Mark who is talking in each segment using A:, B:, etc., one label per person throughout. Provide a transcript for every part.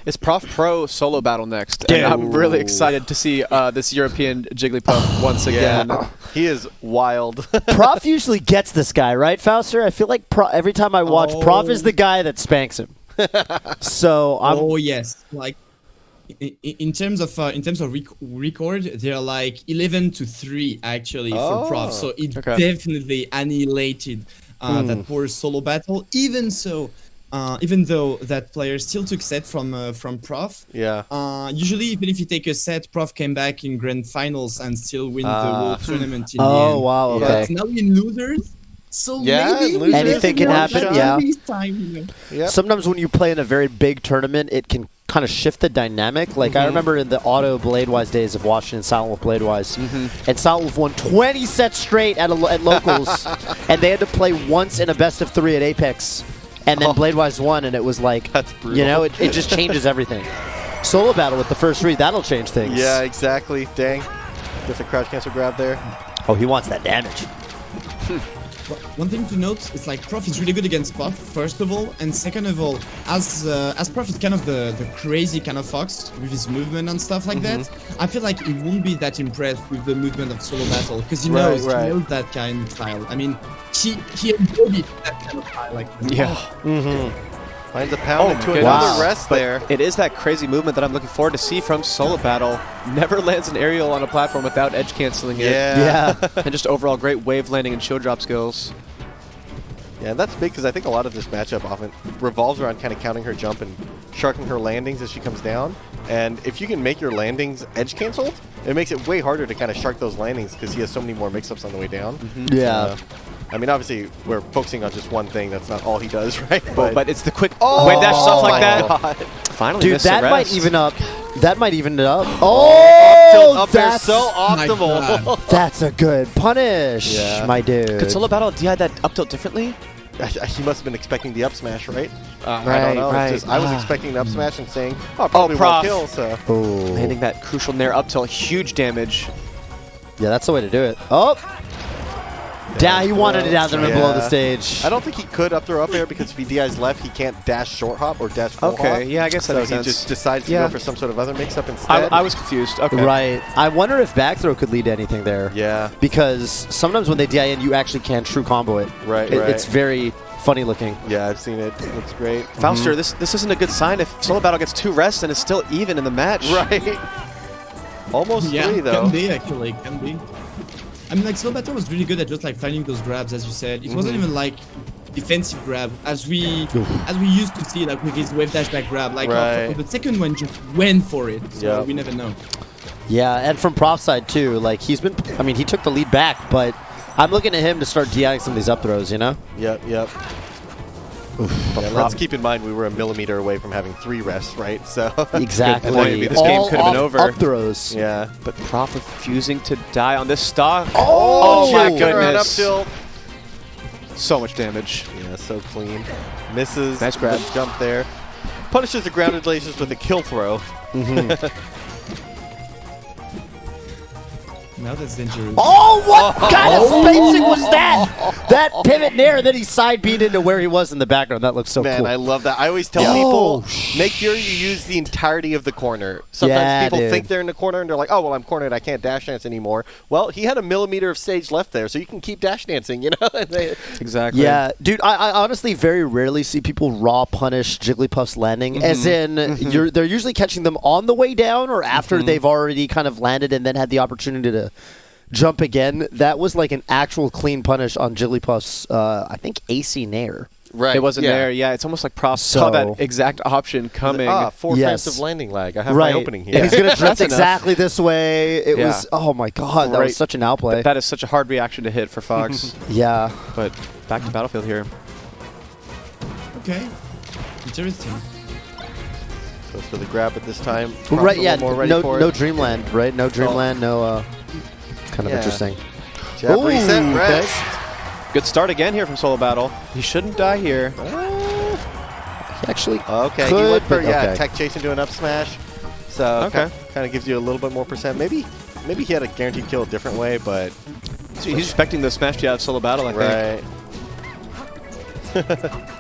A: It's Prof Pro solo battle next, and I'm really excited to see this European Jigglypuff once again.
B: He is wild.
C: Prof usually gets this guy, right, Fauster? I feel like every time I watch, Prof is the guy that spanks him. So I'm.
D: Oh yes, like in terms of record, they're like 11-3 actually for Prof. So it definitely annihilated that poor solo battle. Even though that player still took set from Prof.
B: Yeah.
D: Usually, even if you take a set, Prof came back in grand finals and still win the whole tournament in the end.
C: Oh wow! Okay.
D: But now in losers. So maybe
C: anything can happen. Yeah.
D: Time,
C: Sometimes when you play in a very big tournament, it can kind of shift the dynamic. Like I remember in the auto Bladewise days of watching Silent Wolf Bladewise, and Silent Wolf won 20 sets straight at locals, and they had to play once in a best of 3 at Apex, and then Bladewise won, and it was like,
B: that's brutal.
C: You know, it just changes everything. Solo battle with the first read, that'll change things.
B: Yeah, exactly. Dang, gets a crouch cancel grab there.
C: Oh, he wants that damage.
D: One thing to note is like Prof is really good against Puff, first of all, and second of all, as Prof is kind of the crazy kind of fox with his movement and stuff like that, I feel like he won't be that impressed with the movement of solo battle because he knows that kind of style. I mean, he embodied that kind of style, like
B: Finds a pound into another rest there.
A: It is that crazy movement that I'm looking forward to see from Solo Battle. Never lands an aerial on a platform without edge canceling it.
C: Yeah.
A: And just overall great wave landing and shield drop skills.
B: Yeah, that's big because I think a lot of this matchup often revolves around kind of counting her jump and sharking her landings as she comes down. And if you can make your landings edge canceled, it makes it way harder to kind of shark those landings because he has so many more mix-ups on the way down.
C: Yeah.
B: I mean, obviously, we're focusing on just one thing. That's not all he does, right?
A: But it's the quick wave dash stuff like that.
B: God.
A: Finally,
C: dude,
A: missed
C: that
A: the
C: might
A: rest.
C: even up. That might even it up. Oh,
B: up there, so optimal.
C: That's a good punish, my dude.
A: Could Solo Battle DI that up tilt differently?
B: He must have been expecting the up smash, right?
A: Right,
B: I don't know.
A: right.
B: It's just, I was expecting the up smash and saying, probably won't kill. So.
A: Landing that crucial nair up tilt, huge damage.
C: Yeah, that's the way to do it. Oh. Down, he wanted it down there below the stage.
B: I don't think he could up throw up air because if he DI's left, he can't dash short hop or dash full hop.
A: Yeah, I guess that makes
B: So he
A: sense.
B: just decides to go for some sort of other mix-up instead.
A: I was confused. Okay.
C: Right. I wonder if back throw could lead to anything there.
B: Yeah.
C: Because sometimes when they DI in, you actually can true combo it.
B: Right,
C: It's very funny looking.
B: Yeah, I've seen it. It looks great.
A: Fauster, this isn't a good sign if Solo Battle gets 2 rests and it's still even in the match.
B: Right. Almost 3, though.
D: Can be, actually. Can be. I mean, like, Solobattle was really good at just, like, finding those grabs, as you said. It wasn't even, like, defensive grab, as we used to see, like, with his wave dash back grab. Like, the second one just went for it, so we never know.
C: Yeah, and from Prof's side, too. Like, he's been... I mean, he took the lead back, but I'm looking at him to start DIing some of these up throws, you know?
B: Yep. Yeah, let's keep in mind we were a millimeter away from having 3 rests, right? So
C: exactly.
A: Maybe this game could have been over.
C: Up throws.
B: Yeah.
A: But Prof refusing to die on this stock.
C: Oh
A: my goodness.
B: Up tilt.
A: So much damage.
B: Yeah, so clean. Misses.
A: Nice grab.
B: Jump there. Punishes the grounded lasers with a kill throw.
D: Now that's dangerous.
C: Oh, what kind of spacing was that? That pivot nair that he side beat into where he was in the background. That looks so cool.
B: Man, I love that. I always tell people, make sure you use the entirety of the corner. Sometimes people think they're in the corner and they're like, oh, well, I'm cornered. I can't dash dance anymore. Well, he had a millimeter of stage left there, so you can keep dash dancing, you know?
A: Exactly.
C: Yeah, dude, I honestly very rarely see people raw punish Jigglypuff's landing, as in they're usually catching them on the way down or after they've already kind of landed and then had the opportunity to jump again. That was like an actual clean punish on Jigglypuff's, I think, AC Nair.
B: Right.
A: It wasn't there. Yeah, it's almost like Prof saw that exact option coming.
B: 4 frames of landing lag. I have my opening here.
C: And he's going to drift exactly this way. It was, oh my god, that was such an outplay.
A: That is such a hard reaction to hit for Fox.
C: Yeah.
A: But back to Battlefield here.
D: Okay. Interesting.
B: Goes for the grab at this time.
C: Right, yeah, no Dreamland, right? No Dreamland, no, kind of interesting.
B: Jab reset, rest.
A: Good start again here from Solo Battle. He shouldn't die here.
C: He actually
B: he went for, tech chase into an up smash. So, kind of gives you a little bit more percent. Maybe he had a guaranteed kill a different way, but...
A: So he's expecting the smash out of Solo Battle, I think.
B: Right.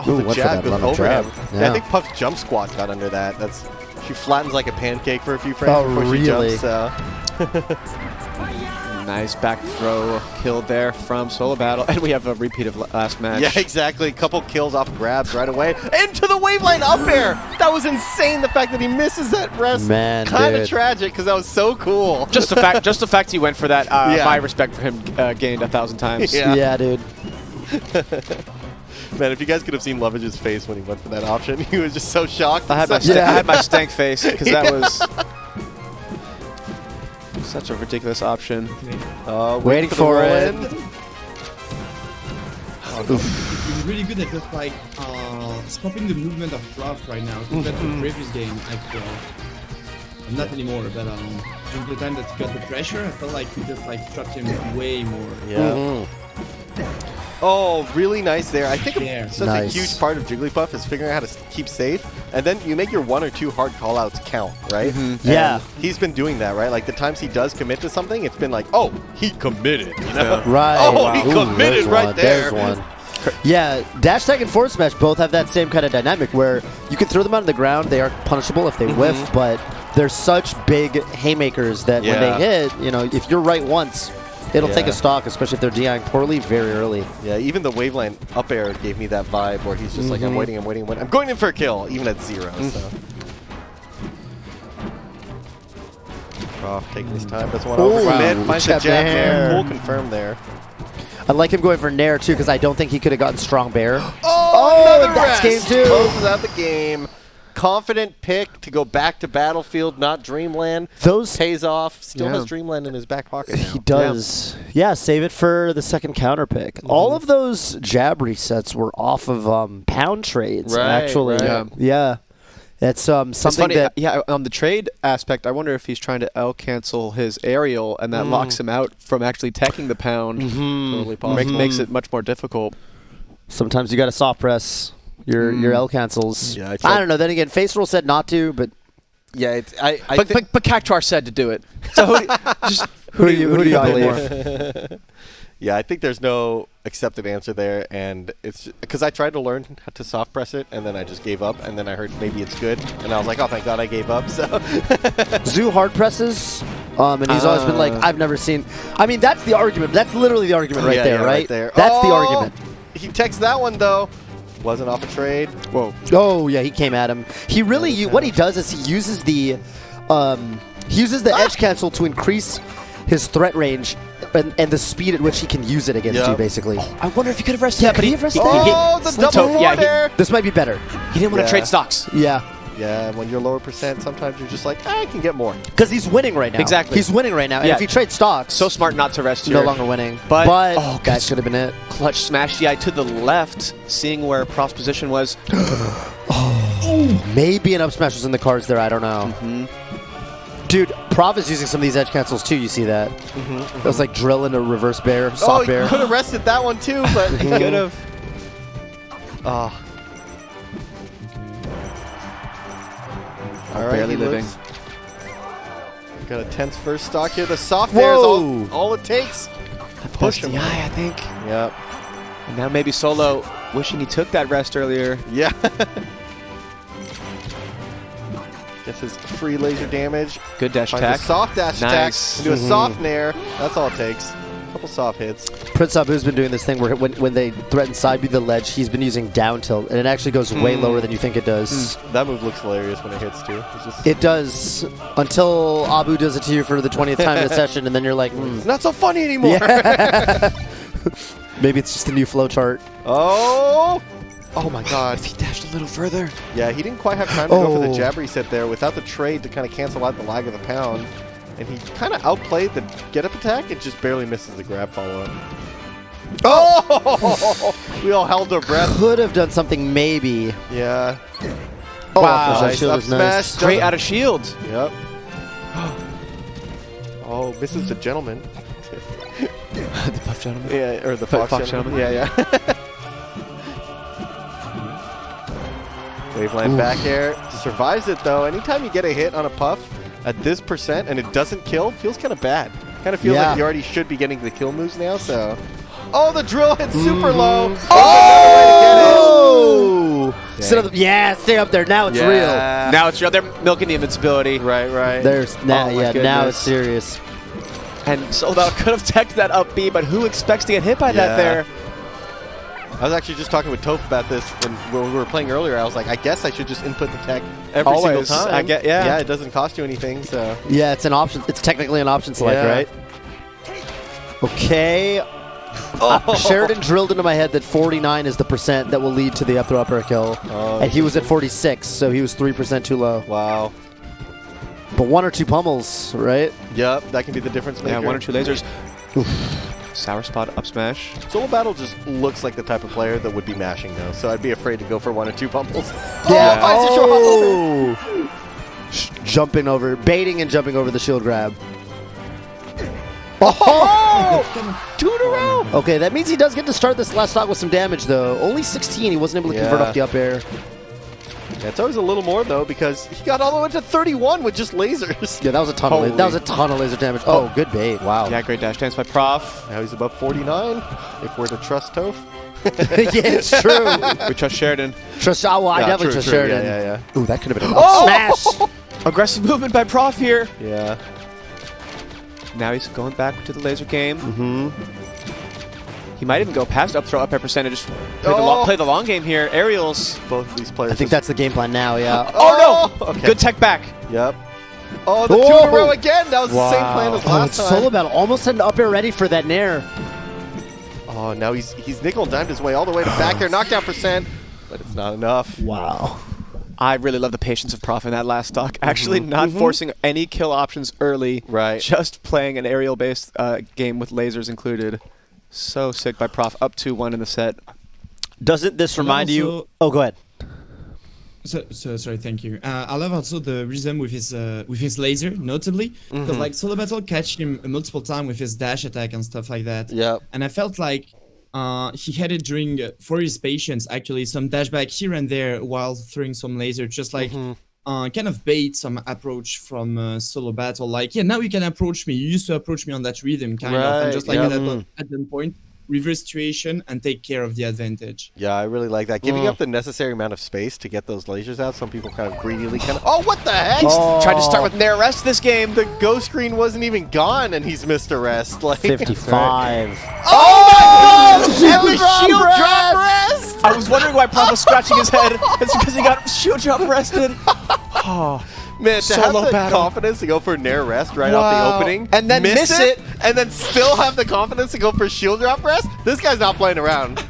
B: Oh,
C: Ooh,
B: the
C: went for
B: jab
C: that
B: goes
C: run-up
B: over
C: jab.
B: him.
C: Yeah.
B: Yeah, I think Puff's jump squat got under that. She flattens like a pancake for a few frames
C: Oh,
B: before
C: really?
B: she jumps.
A: Nice back throw kill there from Solobattle. And we have a repeat of last match.
B: Yeah, exactly. A couple kills off grabs right away. Into the wave line up air. That was insane. The fact that he misses that rest.
C: Man,
B: kind of
C: dude.
B: tragic because that was so cool.
A: Just the fact he went for that,
B: Yeah.
A: my respect for him gained 1,000 times.
B: Yeah.
C: Yeah, dude.
B: Man, if you guys could have seen Lovage's face when he went for that option, he was just so shocked.
A: I had my,
B: So-
A: I had my stank face because that was such a ridiculous option.
C: Waiting for it.
D: He's really good at just like stopping the movement of Prof right now compared to the previous game, I feel. Not anymore, but during the time that he got the pressure, I felt like he just like trapped him way more.
B: Yeah. Oh, really nice there. I think
D: Yeah.
B: such
C: Nice.
B: a huge part of Jigglypuff is figuring out how to keep safe, and then you make your 1 or 2 hard callouts count, right?
C: Yeah.
B: And he's been doing that, right? Like the times he does commit to something, it's been like, oh, he committed, you know?
C: Right.
B: Oh, he committed
C: there's
B: right
C: one,
B: there.
C: There's one. Yeah, dash tag and forward smash both have that same kind of dynamic where you can throw them on the ground, they are punishable if they whiff, but they're such big haymakers that when
B: Yeah.
C: they hit, you know, if you're right once, it'll take
B: Yeah.
C: a stock, especially if they're DIing poorly very early.
B: Yeah, even the waveline up air gave me that vibe where he's just like, I'm waiting. I'm going in for a kill, even at 0. So. Prof taking his time, doesn't want to
C: Ooh,
B: overcommit, finds the
C: jab
B: jab there.
C: there.
B: Full confirm there.
C: I like him going for Nair too because I don't think he could have gotten strong bear.
B: Oh, another
C: that's
B: rest.
C: game 2.
B: Closes out the game. Confident pick to go back to Battlefield, not Dreamland.
C: Those
B: Pays off. Still
A: Yeah.
B: has Dreamland in his back pocket now.
C: He does. Yeah, save it for the second counter pick. All of those jab resets were off of pound trades,
B: Right,
C: actually.
B: right.
C: Yeah. It's
A: It's
C: something
A: funny,
C: that
A: yeah, on the trade aspect, I wonder if he's trying to out-cancel his aerial, and that locks him out from actually teching the pound.
B: Totally possible.
A: Makes it much more difficult.
C: sometimes you got to soft press your L cancels.
B: Yeah,
C: I don't know. Then again, Face Roll said not to, but
B: Yeah, it's,
A: But Cactuar said to do it. So who do you
C: believe?
B: Yeah, I think there's no accepted answer there, and it's because I tried to learn how to soft press it, and then I just gave up, and then I heard maybe it's good, and I was like, oh, thank God I gave up. So
C: Zoo hard presses, and he's always been like, I've never seen. I mean, that's the argument. That's literally the argument right
B: Yeah,
C: there,
B: yeah,
C: right?
B: there.
C: That's the
B: Oh,
C: argument.
B: He texts that one though. Wasn't off a trade.
A: Whoa.
C: Oh yeah, he came at him. He really what he does is he uses the edge cancel to increase his threat range and the speed at which he can use it against
B: Yep.
C: you, basically.
A: I wonder if he could have rested.
C: Yeah, but he rested.
B: Oh, the double
A: yeah,
B: there.
C: This might be better.
A: He didn't want
B: Yeah.
A: to trade stocks.
C: Yeah,
B: Yeah, when you're lower percent, sometimes you're just like, I can get more.
C: because he's winning right now.
A: Exactly.
C: He's winning right now. And
A: Yeah.
C: if he trades stocks,
A: So smart not to rest
C: no
A: here.
C: longer winning.
A: But-
C: But
A: oh,
C: that
A: good.
C: could have been it.
A: Clutch smash DI to the left, seeing where Prof's position was.
C: Maybe an up smash was in the cards there. I don't know. Dude, Prof is using some of these edge cancels too. You see that? That was like drill into reverse bear, soft
B: he
C: bear.
B: could have rested that one too, but he could have. Oh. All right,
A: barely
B: he
A: living.
B: looks- Got a tense first stock here. The soft air is
C: Whoa.
B: all it takes. Push him.
A: DI, I think.
B: Yep.
A: And now maybe Solo wishing he took that rest earlier.
B: Yeah. Gets his free laser damage.
A: Good dash
B: Finds
A: attack.
B: a soft dash
A: Nice.
B: attack. Into a soft nair. That's all it takes. A couple soft hits.
C: Prince Abu's been doing this thing where when they threaten side B the ledge, he's been using down tilt, and it actually goes way lower than you think it does.
B: That move looks hilarious when it hits too. It's just
C: It does until Abu does it to you for the 20th time in a session, and then you're like,
B: it's not so funny anymore.
C: maybe it's just a new flowchart.
B: Oh! Oh my god.
A: If he dashed a little further.
B: Yeah, he didn't quite have time to go for the
C: Oh.
B: jab reset there without the trade to kind of cancel out the lag of the pound. And he kind of outplayed the get-up attack. It just barely misses the grab follow-up. Oh! We all held our breath.
C: Could have done something maybe.
B: Yeah.
C: Oh,
A: Wow.
C: that
B: Nice
C: shield
B: up
C: is nice.
B: smash.
A: Straight out of shield.
B: Yep. Oh, misses the gentleman.
A: The Puff Gentleman.
B: Yeah, or the fox,
A: Fox
B: gentleman. Yeah, yeah. Waveline back air. Survives it, though. Anytime you get a hit on a Puff at this percent and it doesn't kill, feels kind of bad. Kind of feels
C: Yeah.
B: like you already should be getting the kill moves now, so... Oh, the drill hits super low.
C: Oh! Instead of stay up there. Now it's real.
A: Now it's real. They're milking the invincibility.
B: Right.
C: There's now,
A: Oh my
C: now
A: goodness.
C: it's serious.
A: And Solobattle could have teched that up B, but who expects to get hit by that there?
B: I was actually just talking with Toph about this when we were playing earlier. I was like, I guess I should just input the tech every
A: Always.
B: single time.
A: I get- yeah.
B: Yeah, it doesn't cost you anything, so.
C: Yeah, it's an option. It's technically an option select,
B: Yeah.
C: right? Okay. Sheridan drilled into my head that 49 is the percent that will lead to the up throw upper kill. And he was at 46, so he was 3% too low.
B: Wow.
C: But 1 or 2 pummels, right?
B: Yep, that can be the difference maker.
A: Yeah, 1 or 2 lasers. Sour spot up smash.
B: Solobattle just looks like the type of player that would be mashing, though, so I'd be afraid to go for 1 or 2 pummels.
C: Yeah.
B: Oh,
C: Jumping over, baiting and jumping over the shield grab.
B: Two in a row!
C: Okay, that means he does get to start this last stock with some damage, though. Only 16. He wasn't able to convert
B: Yeah.
C: off the up air.
B: Yeah, it's always a little more, though, because he got all the way to 31 with just lasers.
C: Yeah, that was a ton. That was a ton of laser damage. Oh, good bait. Wow.
A: Yeah, great dash dance by Prof.
B: Now he's above 49, if we're to trust Toph.
C: Yeah, it's true.
A: We trust Sheridan.
C: Trust. Oh, well, I definitely trust Sheridan.
B: Yeah.
C: Ooh, that could have been an up smash.
A: Aggressive movement by Prof here.
B: Yeah.
A: Now he's going back to the laser game.
B: Mm-hmm.
A: He might even go past up throw up air percentage.
B: Oh.
A: Play the long game here. Aerials.
B: Both of these players.
C: I think that's the game plan now, yeah.
A: Oh, no!
B: Okay.
A: Good tech back.
B: Yep. Oh, the 2 in a row again. That was the same plan as
C: Oh,
B: last
C: it's
B: time.
C: Solo Battle. Almost had an up air ready for that nair.
B: Oh, now he's nickel and dimed his way all the way to back there. Knockdown percent, but it's not enough.
C: Wow.
A: I really love the patience of Prof in that last stock. Actually not forcing any kill options early.
B: Right.
A: Just playing an aerial-based game with lasers included. So sick by Prof. Up 2-1 in the set.
C: Doesn't this remind you?
D: also-
C: Oh, go ahead.
D: So sorry, thank you. I love also the rhythm with his laser, notably, because like Solobattle catch him multiple times with his dash attack and stuff like that.
B: Yep.
D: And I felt like he had it during for his patience actually some dash back here and there while throwing some laser, just like kind of bait some approach from Solobattle. Like, yeah, now you can approach me. You used to approach me on that rhythm, kind of, and
B: Right,
D: just like
B: yeah.
D: at that point, reverse situation and take care of the advantage.
B: Yeah, I really like that. Giving up the necessary amount of space to get those lasers out. Some people kind of greedily kind of. Oh, what the heck?
A: Tried to start with Nair Rest this game.
B: The ghost screen wasn't even gone, and he's missed a rest. Like
C: 55.
B: Oh my God! And the shield drop rest.
A: I was wondering why Prof was scratching his head. It's because he got shield drop rested. Oh.
B: Man, to have the
A: Solobattle.
B: confidence to go for Nair Rest right off
A: Wow.
B: the opening,
A: And then miss it.
B: and then still have the confidence to go for shield drop rest, this guy's not playing around.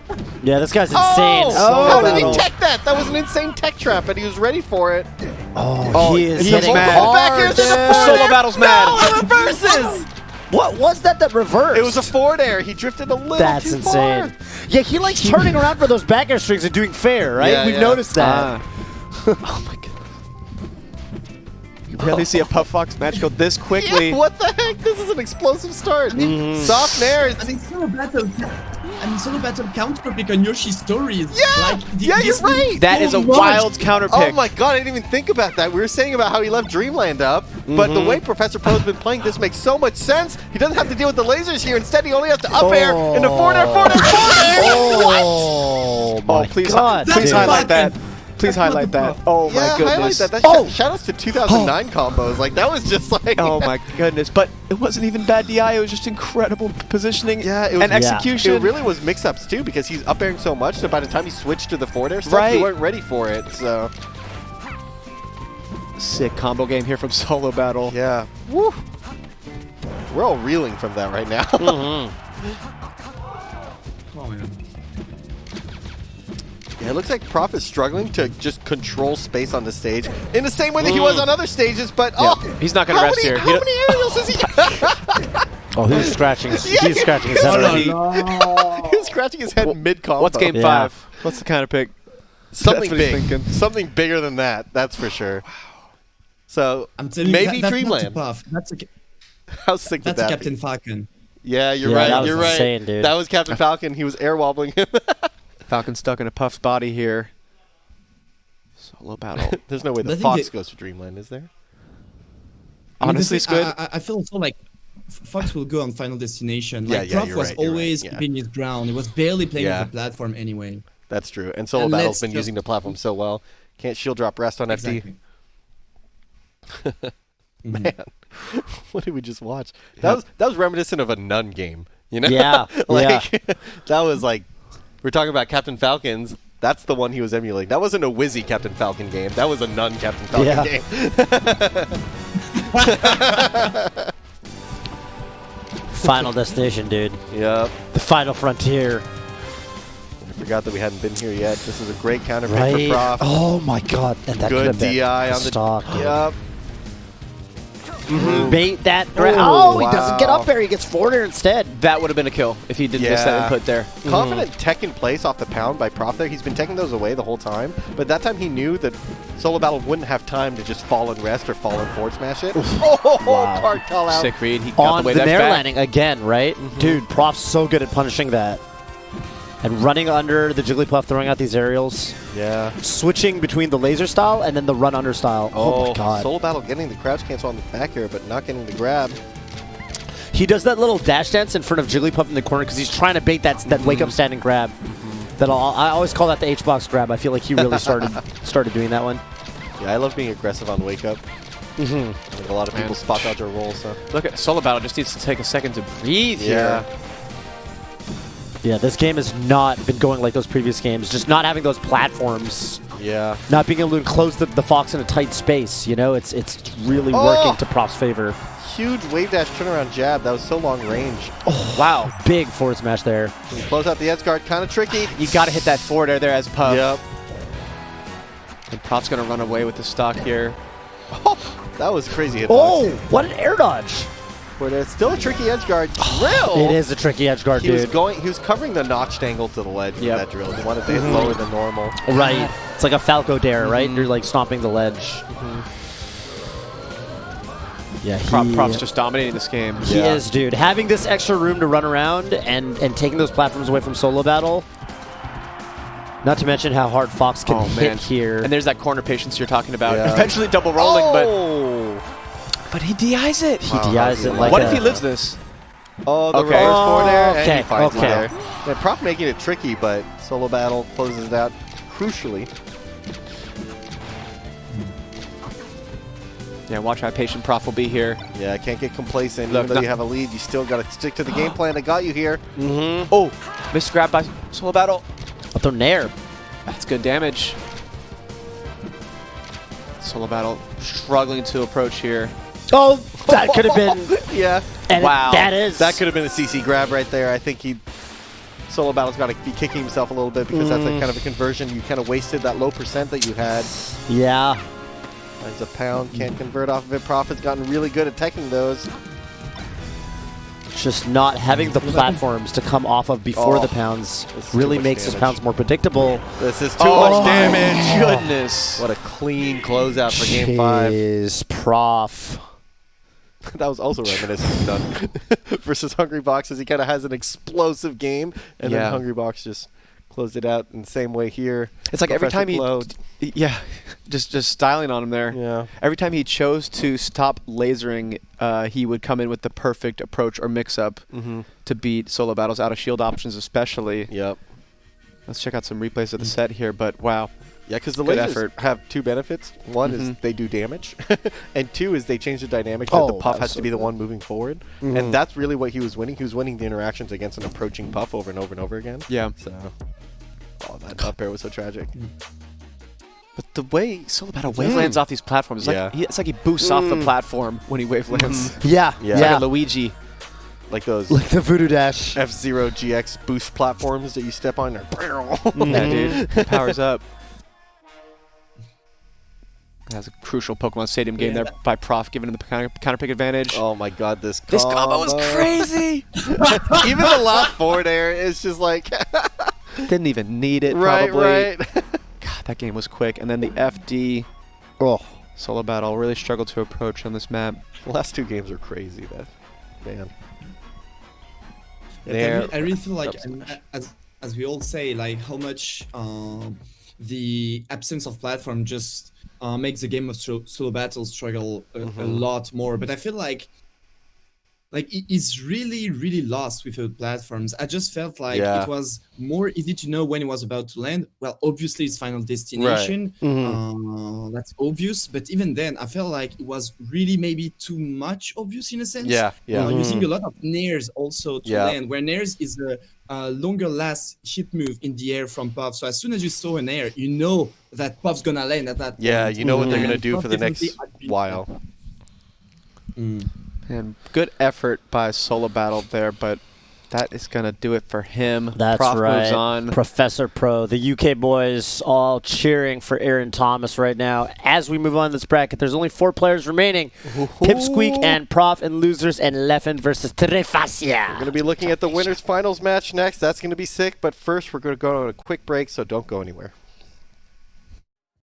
C: Yeah, this guy's insane.
B: Oh, how did he
C: Battle.
B: tech that? That was an insane tech trap, and he was ready for it.
C: Oh, he is
A: he's
C: hitting
A: mad.
B: Back
C: hard.
B: here's the
C: dude.
B: forward air.
A: Solobattle's mad.
B: No, it reverses!
C: What was that reversed?
B: It was a forward air. He drifted a little
C: That's
B: too
C: insane.
B: far.
C: Yeah, he likes turning around for those back air strings and doing fair, right?
B: Yeah,
C: We've
B: yeah.
C: noticed that.
A: Oh my god. You rarely see a Puff Fox match go this quickly.
B: Yeah, what the heck? This is an explosive start. Soft Nair.
D: I mean, Solobattle counter pick on Yoshi's stories.
B: Yeah! Yeah, you're right!
A: That is a wild counter pick.
B: Oh my god, I didn't even think about that. We were saying about how he left Dreamland up, but the way Professor Pro's been playing this makes so much sense. He doesn't have to deal with the lasers here. Instead, he only has to up air into forward air, forward air, forward air! What?
C: Oh my
A: please,
C: god.
A: please
C: dude.
A: highlight that. Please highlight that. Oh my
B: Yeah, highlight
A: goodness.
B: that.
C: Oh!
B: Shout outs to 2009 combos. Like, that was just like...
A: Oh my goodness. But it wasn't even bad DI. It was just incredible positioning
B: Yeah, it was,
A: and execution.
B: It really was mix-ups, too, because he's up airing so much that by the time he switched to the forward air stuff,
A: Right.
B: we weren't ready for it, so...
A: Sick combo game here from Solobattle.
B: Yeah. Woo! We're all reeling from that right now.
D: Oh, man.
B: Yeah, it looks like Prof is struggling to just control space on the stage in the same way that he was on other stages, but
A: He's not going to
B: how
A: rest
B: many,
A: here.
B: How many aerials is he?
C: Oh, he's scratching his,
B: Yeah.
C: he's scratching his head.
D: Oh,
C: already.
D: no.
B: He was scratching his head mid-combo.
A: What's game
C: Yeah.
A: 5? What's the counter pick?
B: Something
A: That's what he's
B: big.
A: thinking.
B: Something bigger than that, that's for sure. So,
D: I'm telling
B: maybe
D: you, that's
B: Dreamland.
D: not a puff.
B: How sick would
D: That's a
B: that
D: Captain
B: be?
D: Falcon.
B: Yeah, you're
C: Yeah,
B: right.
C: that was
B: You're right.
C: insane, dude.
B: That was Captain Falcon. He was air wobbling him.
A: Falcon stuck in a Puff's body here. Solobattle.
B: There's no way
D: But
B: the
D: I think
B: Fox
D: that-
B: goes to Dreamland, is there?
A: Honestly, it's good.
D: I feel also like Fox will go on Final Destination.
B: Yeah,
D: Like
B: yeah,
D: Prof
B: you're
D: was
B: right, you're right,
D: always
B: yeah.
D: keeping his ground. He was barely playing
B: Yeah.
D: with the platform anyway.
B: That's true. And Solo
D: And
B: Battle's
D: let's
B: been
D: just-
B: using the platform so well. Can't shield drop rest on
D: Exactly.
B: FD. Man, what did we just watch? That was reminiscent of a Nun game. You know?
C: Yeah,
B: like that was like we're talking about Captain Falcons. That's the one he was emulating. That wasn't a Wizzy Captain Falcon game. That was a Nun Captain Falcon game.
C: Final destination, dude.
B: Yep.
C: The final frontier.
B: I forgot that we hadn't been here yet. This is a great counter pick
C: Right?
B: for Prof.
C: Oh my god. And that could
B: Good
C: have been
B: DI
C: a
B: on the
C: stock. dude.
B: Yep.
C: Bait that.
B: Oh,
C: He doesn't get
B: wow.
C: up there. He gets forward air instead.
A: That would have been a kill if he didn't miss that input there.
B: Confident tech in place off the pound by Prof there. He's been taking those away the whole time. But that time he knew that Solo Battle wouldn't have time to just fall and rest or fall and forward smash it. Oh,
C: Wow.
B: card call out.
A: Sick read. He got
C: On
A: the way
C: the
A: that's
C: nair
A: back.
C: landing again, right? Dude, Prof's so good at punishing that. And running under the Jigglypuff, throwing out these aerials.
B: Yeah.
C: Switching between the laser style and then the run under style. Oh, my god.
B: Solo Battle getting the crouch cancel on the back here, but not getting the grab.
C: He does that little dash dance in front of Jigglypuff in the corner because he's trying to bait that wake up standing grab. I always call that the H-box grab. I feel like he really started doing that one.
B: Yeah, I love being aggressive on wake up. I think a lot of people spot dodge or roll, so.
A: Look at Solo Battle just needs to take a second to breathe here.
C: Yeah, this game has not been going like those previous games. Just not having those platforms.
B: Yeah.
C: Not being able to enclose the Fox in a tight space. You know, it's really working to Prof's favor.
B: Huge wave dash turnaround jab. That was so long range.
C: Oh, wow. Big forward smash there.
B: Can you close out the edge guard? Kind of tricky.
A: You got to hit that forward air there as Puff.
B: Yep.
A: And Prof's going to run away with the stock here.
B: Oh, that was crazy hitbox.
C: Oh, what an air dodge.
B: But it's still a tricky edge guard. Drill!
C: It is a tricky edge guard,
B: He was
C: dude.
B: he was covering the notched angle to the ledge with
A: Yep.
B: that drill. He wanted to hit lower than normal.
C: Right. It's like a Falco dare, right? You're like stomping the ledge. Yeah,
A: Prof's just dominating this game.
C: He is, dude. Having this extra room to run around and taking those platforms away from Solo Battle. Not to mention how hard Fox can hit here.
A: And there's that corner patience you're talking about.
B: Yeah.
A: Eventually double rolling,
B: Oh!
A: but he DIs it.
C: He DIs it like
A: What
C: a,
A: if he lives this?
B: Oh, the
A: Okay.
B: reverse forward air, and
C: Okay,
B: he finds
C: okay.
B: it there. Yeah, Prof making it tricky, but Solo Battle closes it out crucially.
A: Yeah, watch how patient Prof will be here.
B: Yeah, can't get complacent.
A: Look,
B: Even though you have a lead, you still got to stick to the game plan that got you here.
A: Oh, missed grab by Solo Battle.
C: Up there, Nair.
A: That's good damage. Solo Battle struggling to approach here.
C: Oh, that could have been.
B: Yeah.
C: And
A: Wow.
C: that is.
B: That could have been a CC grab right there. I think Solo Battle's got to be kicking himself a little bit because that's a kind of a conversion. You kind of wasted that low percent that you had.
C: Yeah.
B: Finds a pound, can't convert off of it. Profit's gotten really good at teching those.
C: Just not having the platforms to come off of before
B: Oh,
C: the pounds
B: this is too
C: really
B: much
C: makes his
B: damage.
C: pounds more predictable.
B: This is too much damage.
A: Goodness.
B: What a clean closeout for Game 5.
C: Jeez, Prof.
B: That was also reminiscent of Nun versus Hungry Box, as he kind of has an explosive game, and
A: Yeah.
B: then Hungry Box just closed it out in the same way here.
A: It's like every
B: Professor
A: time
B: Blow.
A: yeah, just styling on him there.
B: Yeah.
A: Every time he chose to stop lasering, he would come in with the perfect approach or mix-up to beat Solo Battle's out of shield options especially.
B: Yep.
A: Let's check out some replays of the set here, but wow.
B: Yeah, because the
A: Good
B: lasers
A: effort.
B: have two benefits. One is they do damage, and two is they change the dynamic that
C: Oh,
B: the Puff
C: that
B: has
C: was
B: to
C: so
B: be the
C: good.
B: one moving forward. And that's really what he was winning. He was winning the interactions against an approaching Puff over and over and over again.
A: Yeah.
B: So, oh, that up air was so tragic.
A: But the way Solo Battle wave lands off these platforms, it's like he boosts off the platform when he wave lands.
C: Yeah,
B: Yeah.
A: It's like a Luigi.
B: Like those
C: Like the Voodoo Dash.
B: F-Zero GX boost platforms that you step on.
A: Yeah, dude. It powers up. That's a crucial Pokemon Stadium game there by Prof, giving him the counter pick advantage.
B: Oh my god, this
A: combo was crazy.
B: Even the last forward air is just like...
A: Didn't even need it,
B: right,
A: probably.
B: right.
A: God, that game was quick. And then the FD
C: Oh,
A: Solo Battle really struggled to approach on this map.
B: The last two games are crazy, man.
D: Yeah, I really feel like,
B: Helps so much.
D: as we all say, like how much the absence of platform just makes the game of solo battle struggle a lot more. But I feel like like he's really lost without platforms. I just felt like
B: Yeah.
D: it was more easy to know when it was about to land. Well, obviously it's Final Destination. That's obvious, but even then, I felt like it was really maybe too much obvious in a sense.
B: Yeah, yeah.
D: Using a lot of nairs also to
B: Yeah.
D: land, where nairs is a longer last hit move in the air from Puff. So as soon as you saw an air, you know that Puff's gonna land at that
B: Yeah,
D: point.
B: you know what they're gonna
D: And
B: do
D: Puff
B: for the next
D: definitely had been-
B: while.
A: And good effort by Solobattle there, but that is going to do it for him.
C: That's
A: Prof
C: right.
A: moves on.
C: Professor Pro, the UK boys all cheering for Aaron Thomas right now. As we move on in this bracket, there's only 4 players remaining. Pipsqueak and Prof and losers, and Leffen versus Trefacia.
B: We're going to be looking at the winners finals match next. That's going to be sick, but first we're going to go on a quick break, so don't go anywhere.